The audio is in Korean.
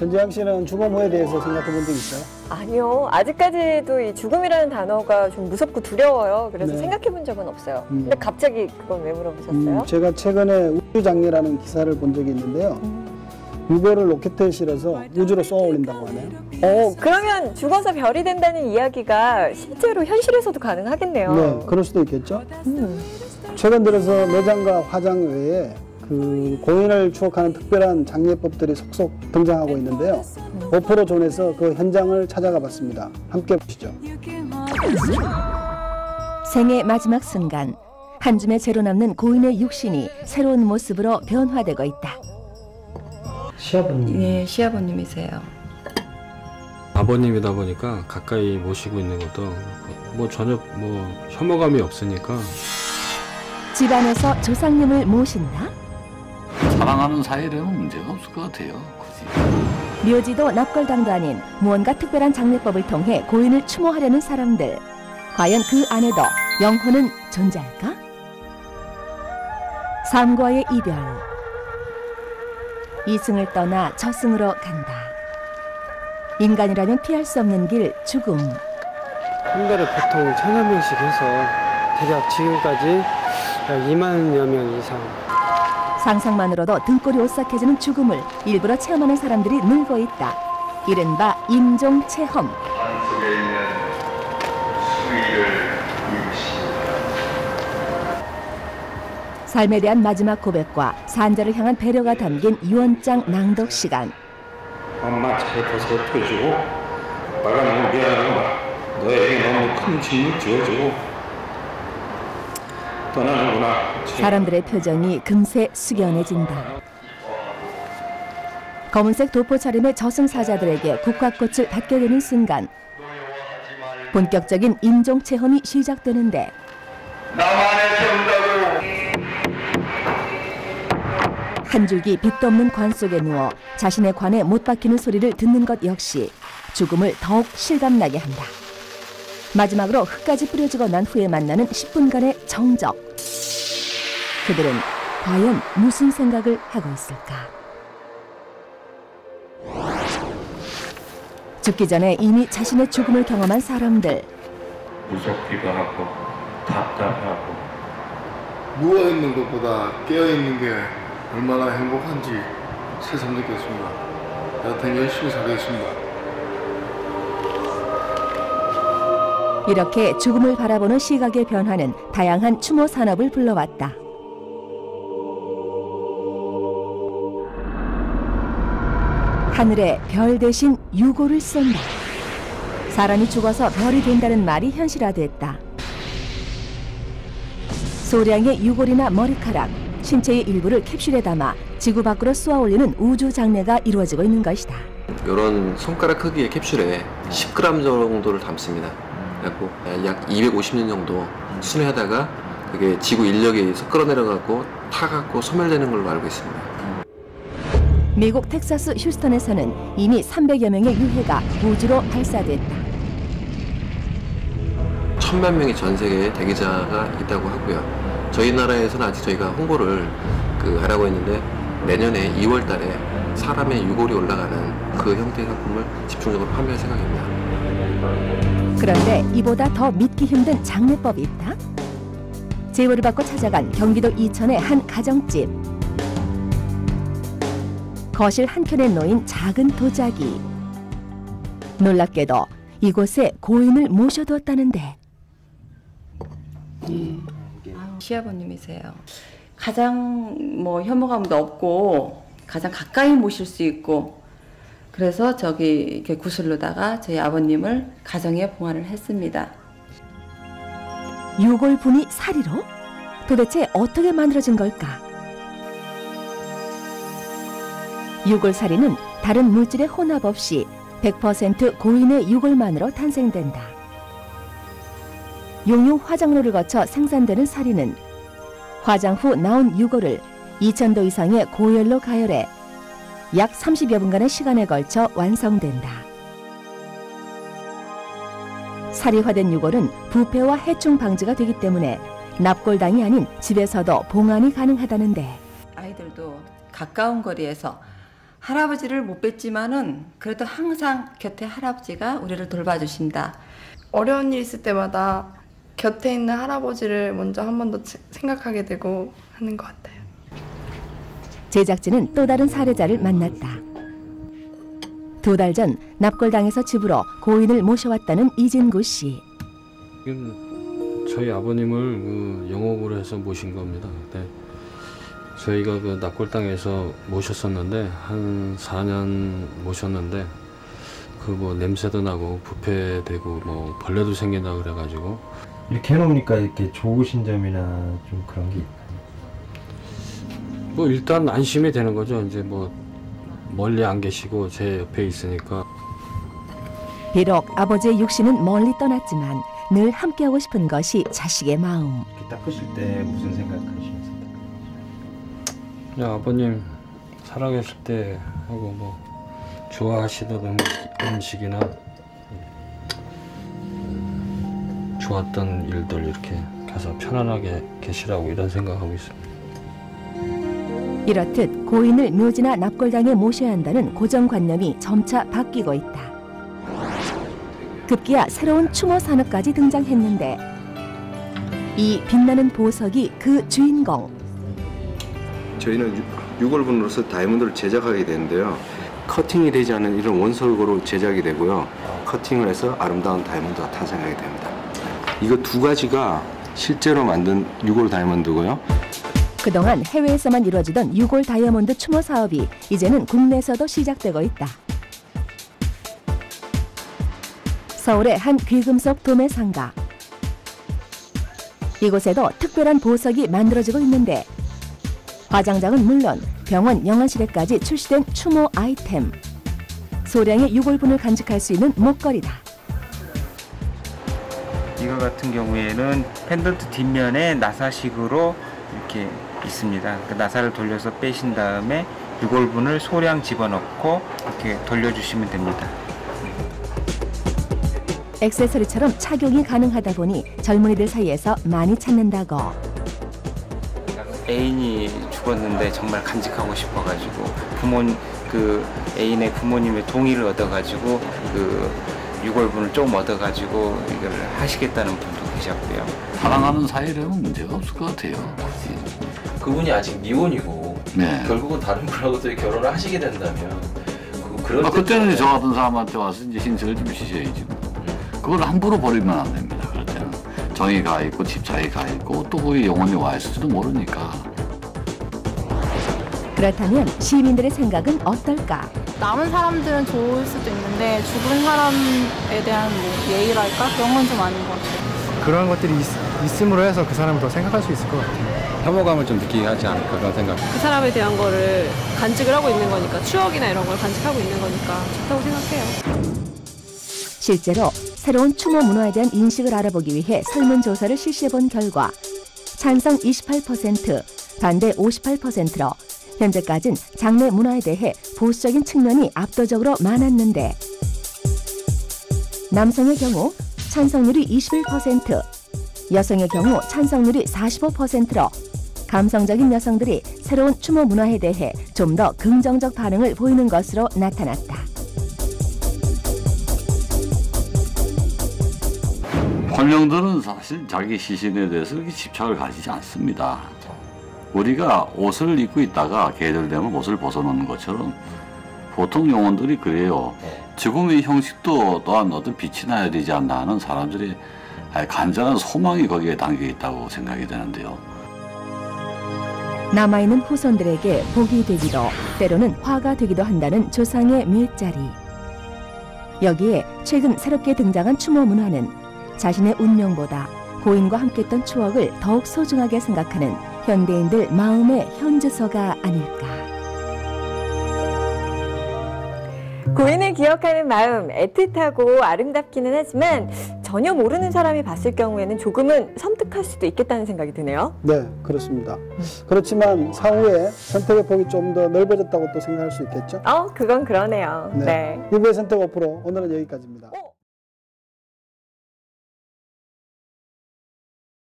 전재양 씨는 죽음 후에 대해서 생각해 본 적 있어요? 아니요. 아직까지도 이 죽음이라는 단어가 좀 무섭고 두려워요. 그래서 네. 생각해 본 적은 없어요. 근데 갑자기 그건 왜 물어보셨어요? 제가 최근에 우주장례라는 기사를 본 적이 있는데요. 유골을 로켓에 실어서 우주로 쏘아 올린다고 하네요. 그러면 죽어서 별이 된다는 이야기가 실제로 현실에서도 가능하겠네요. 네, 그럴 수도 있겠죠. 최근 들어서 매장과 화장 외에 그 고인을 추억하는 특별한 장례법들이 속속 등장하고 있는데요. 5% 존에서 그 현장을 찾아가 봤습니다. 함께 보시죠. 생의 마지막 순간, 한 줌의 채로 남는 고인의 육신이 새로운 모습으로 변화되고 있다. 시아버님. 예, 시아버님이세요. 아버님이다 보니까 가까이 모시고 있는 것도 뭐 전혀 뭐 혐오감이 없으니까. 집안에서 조상님을 모신다? 사랑하는 사이라면 문제가 없을 것 같아요. 굳이. 묘지도 납골당도 아닌 무언가 특별한 장례법을 통해 고인을 추모하려는 사람들. 과연 그 안에도 영혼은 존재할까? 삶과의 이별. 이승을 떠나 저승으로 간다. 인간이라면 피할 수 없는 길, 죽음. 한 달에 보통 1000여 명씩 해서 대략 지금까지 2만여 명 이상. 상상만으로도 등골이 오싹해지는 죽음을 일부러 체험하는 사람들이 늘고 있다. 이른바 임종체험. 안속에 있는 수위를 이으십니다. 삶에 대한 마지막 고백과 산자를 향한 배려가 담긴 유언장 낭독 시간. 엄마 잘 벗어펴주고 아빠가 너무 미안하구나. 너에게 너무 큰 짐을 지어주고 떠나는구나. 사람들의 표정이 금세 숙연해진다. 검은색 도포 차림의 저승사자들에게 국화꽃을 받게 되는 순간 본격적인 임종체험이 시작되는데 나만의 정답으로 한 줄기 빛도 없는 관 속에 누워 자신의 관에 못 박히는 소리를 듣는 것 역시 죽음을 더욱 실감나게 한다. 마지막으로 흙까지 뿌려지고 난 후에 만나는 10분간의 정적. 그들은 과연 무슨 생각을 하고 있을까? 죽기 전에 이미 자신의 죽음을 경험한 사람들. 무섭기도 하고 답답하고 누워있는 것보다 깨어있는 게 얼마나 행복한지 새삼 느꼈습니다. 여하튼 열심히 살겠습니다. 이렇게 죽음을 바라보는 시각의 변화는 다양한 추모 산업을 불러왔다. 하늘에 별 대신 유골을 쏜다. 사람이 죽어서 별이 된다는 말이 현실화됐다. 소량의 유골이나 머리카락, 신체의 일부를 캡슐에 담아 지구 밖으로 쏘아 올리는 우주 장례가 이루어지고 있는 것이다. 이런 손가락 크기의 캡슐에 10g 정도를 담습니다. 그래갖고 약 250년 정도 순회하다가 그게 지구 인력에 의해서 끌어내려가고 타갖고 소멸되는 걸로 알고 있습니다. 미국 텍사스 휴스턴에서는 이미 300여 명의 유해가 우주로 발사됐다. 1000만 명의 전 세계에 대기자가 있다고 하고요. 저희 나라에서는 아직 저희가 홍보를 안 하고 있는데 내년에 2월 달에 사람의 유골이 올라가는 그 형태의 상품을 집중적으로 판매할 생각입니다. 그런데 이보다 더 믿기 힘든 장례법이 있다? 제보를 받고 찾아간 경기도 이천의 한 가정집. 거실 한켠에 놓인 작은 도자기. 놀랍게도 이곳에 고인을 모셔두었다는데. 예. 시아버님이세요. 가장 혐오감도 없고 가장 가까이 모실 수 있고 그래서 저기 이렇게 구슬로다가 저희 아버님을 가정에 봉안을 했습니다. 유골분이 사리로? 도대체 어떻게 만들어진 걸까? 유골사리는 다른 물질의 혼합 없이 100% 고인의 유골만으로 탄생된다. 용융 화장로를 거쳐 생산되는 사리는 화장 후 나온 유골을 2000도 이상의 고열로 가열해 약 30여 분간의 시간에 걸쳐 완성된다. 사리화된 유골은 부패와 해충 방지가 되기 때문에 납골당이 아닌 집에서도 봉안이 가능하다는데 아이들도 가까운 거리에서 할아버지를 못 뵀지만은 그래도 항상 곁에 할아버지가 우리를 돌봐주신다. 어려운 일 있을 때마다 곁에 있는 할아버지를 먼저 한 번 더 생각하게 되고 하는 것 같아요. 제작진은 또 다른 사례자를 만났다. 2달 전 납골당에서 집으로 고인을 모셔왔다는 이진구 씨. 저희 아버님을 영업으로 해서 모신 겁니다. 네. 저희가 그 납골당에서 모셨었는데 한 4년 모셨는데 그 뭐 냄새도 나고 부패되고 뭐 벌레도 생긴다 그래가지고 이렇게 해놓으니까 이렇게 좋으신 점이나 좀 그런 게 있나요? 뭐 일단 안심이 되는 거죠. 이제 뭐 멀리 안 계시고 제 옆에 있으니까. 비록 아버지의 육신은 멀리 떠났지만 늘 함께하고 싶은 것이 자식의 마음. 이렇게 닦으실 때 무슨 생각하시면서? 그냥 아버님 살아계실 때 하고 뭐 좋아하시던 음식이나 좋았던 일들 이렇게 가서 편안하게 계시라고 이런 생각하고 있습니다. 이렇듯 고인을 묘지나 납골당에 모셔야 한다는 고정관념이 점차 바뀌고 있다. 급기야 새로운 추모 산업까지 등장했는데 이 빛나는 보석이 그 주인공. 저희는 6월분으로서 다이아몬드를 제작하게 되는데요. 커팅이 되지 않은 이런 원석으로 제작이 되고요. 커팅을 해서 아름다운 다이아몬드가 탄생하게 됩니다. 이거 두 가지가 실제로 만든 6월 다이아몬드고요. 그동안 해외에서만 이루어지던 6월 다이아몬드 추모 사업이 이제는 국내에서도 시작되고 있다. 서울의 한 귀금속 도매 상가. 이곳에도 특별한 보석이 만들어지고 있는데 화장장은 물론 병원 영안실에까지 출시된 추모 아이템. 소량의 6월분을 간직할 수 있는 목걸이다. 이거 같은 경우에는 펜던트 뒷면에 나사식으로 이렇게 있습니다. 그 나사를 돌려서 빼신 다음에 6월분을 소량 집어넣고 이렇게 돌려주시면 됩니다. 액세서리처럼 착용이 가능하다 보니 젊은이들 사이에서 많이 찾는다고. 애인이 죽었는데 정말 간직하고 싶어가지고 애인의 부모님의 동의를 얻어가지고 그 6월분을 조금 얻어가지고 이걸 하시겠다는 분도 계셨고요. 사랑하는 사이라면 문제가 없을 것 같아요. 그분이 아직 미혼이고 네. 결국은 다른 분하고 결혼을 하시게 된다면 그런 그때는 저 같은 사람한테 와서 이제 힌트를 좀 주셔야지. 그걸 함부로 버리면 안 됩니다. 그럴 때는 정이 있고 집착이 있고 또 거기 영혼이 와 있을지도 모르니까. 그렇다면 시민들의 생각은 어떨까? 남은 사람들은 좋을 수도 있는데 죽은 사람에 대한 뭐 예의랄까? 그런 건 좀 아닌 것 같아요. 그런 것들이 있음으로 해서 그 사람을 더 생각할 수 있을 것 같아요. 혐오감을 좀 느끼게 하지 않을까 그런 생각. 그 사람에 대한 거를 간직을 하고 있는 거니까 추억이나 이런 걸 간직하고 있는 거니까 좋다고 생각해요. 실제로 새로운 추모 문화에 대한 인식을 알아보기 위해 설문조사를 실시해본 결과 찬성 28%, 반대 58%로 현재까진 장례 문화에 대해 보수적인 측면이 압도적으로 많았는데 남성의 경우 찬성률이 21%, 여성의 경우 찬성률이 45%로 감성적인 여성들이 새로운 추모 문화에 대해 좀 더 긍정적 반응을 보이는 것으로 나타났다. 혼령들은 사실 자기 시신에 대해서 그렇게 집착을 가지지 않습니다. 우리가 옷을 입고 있다가 계절되면 옷을 벗어놓는 것처럼 보통 영혼들이 그래요. 죽음의 형식도 또한 어떤 빛이 나야 되지 않나 하는 사람들의 간절한 소망이 거기에 담겨 있다고 생각이 되는데요. 남아있는 후손들에게 복이 되기도 때로는 화가 되기도 한다는 조상의 묘자리. 여기에 최근 새롭게 등장한 추모 문화는 자신의 운명보다 고인과 함께했던 추억을 더욱 소중하게 생각하는 현대인들 마음의 현주소가 아닐까. 고인을 기억하는 마음 애틋하고 아름답기는 하지만 전혀 모르는 사람이 봤을 경우에는 조금은 섬뜩할 수도 있겠다는 생각이 드네요. 네, 그렇습니다. 그렇지만 사후에 선택의 폭이 좀 더 넓어졌다고 또 생각할 수 있겠죠? 그건 그러네요. 네. 2부의 선택 5% 오늘은 여기까지입니다.